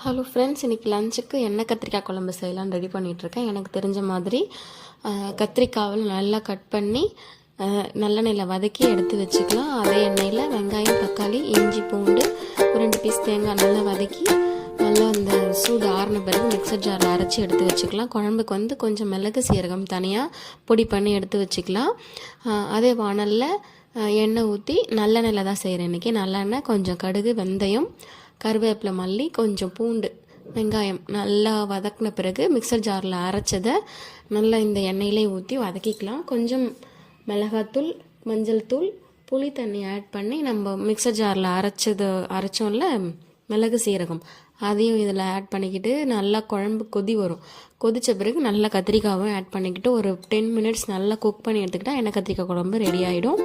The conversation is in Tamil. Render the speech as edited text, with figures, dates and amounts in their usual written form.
ஹலோ ஃப்ரெண்ட்ஸ், இன்றைக்கி லஞ்சுக்கு எண்ணெய் கத்திரிக்காய் குழம்பு செய்யலான்னு ரெடி பண்ணிகிட்ருக்கேன். எனக்கு தெரிஞ்ச மாதிரி கத்திரிக்காவில் நல்லா கட் பண்ணி நல்லெண்ணெயில் வதக்கி எடுத்து வச்சுக்கலாம். அதே எண்ணெயில் வெங்காயம், தக்காளி, இஞ்சி, பூண்டு, ஒரு 2 பீஸ் தேங்காய் நல்லா வதக்கி நல்லா அந்த சூடு ஆறின பிறகு மிக்சர் ஜாரில் அரைச்சி எடுத்து வச்சுக்கலாம். குழம்புக்கு வந்து கொஞ்சம் மிளகு சீரகம் தனியாக பொடி பண்ணி எடுத்து வச்சுக்கலாம். அதே வாணலில் எண்ணெய் ஊற்றி நல்லெண்ணெயில் தான் செய்கிறேன் இன்றைக்கி. நல்லெண்ணெய், கொஞ்சம் கடுகு, வெந்தயம், கருவேப்பிலை, மல்லி, கொஞ்சம் பூண்டு, வெங்காயம் நல்லா வதக்கின பிறகு மிக்சர் ஜாரில் அரைச்சதை நல்லா இந்த எண்ணெயிலே ஊற்றி வதக்கிக்கலாம். கொஞ்சம் மிளகாத்தூள், மஞ்சள் தூள், புளி தண்ணி ஆட் பண்ணி நம்ம மிக்சர் ஜாரில் அரைச்சோம்ல மிளகு சீரகம், அதையும் இதில் ஆட் பண்ணிக்கிட்டு நல்லா குழம்பு கொதி வரும். கொதித்த பிறகு நல்லா கத்திரிக்காவும் ஆட் பண்ணிக்கிட்டு ஒரு 10 மினிட்ஸ் நல்லா குக் பண்ணி எடுத்துக்கிட்டால் எண்ணெய் கத்திரிக்காய் குழம்பு ரெடி ஆகிடும்.